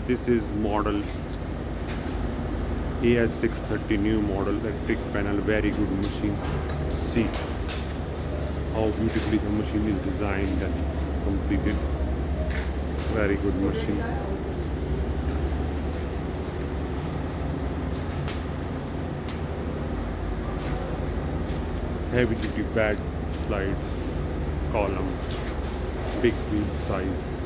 This is model AS630, new model, electric panel, very good machine. See how beautifully the machine is designed and completed. Very good machine. Heavy duty bed slides, column, big wheel size.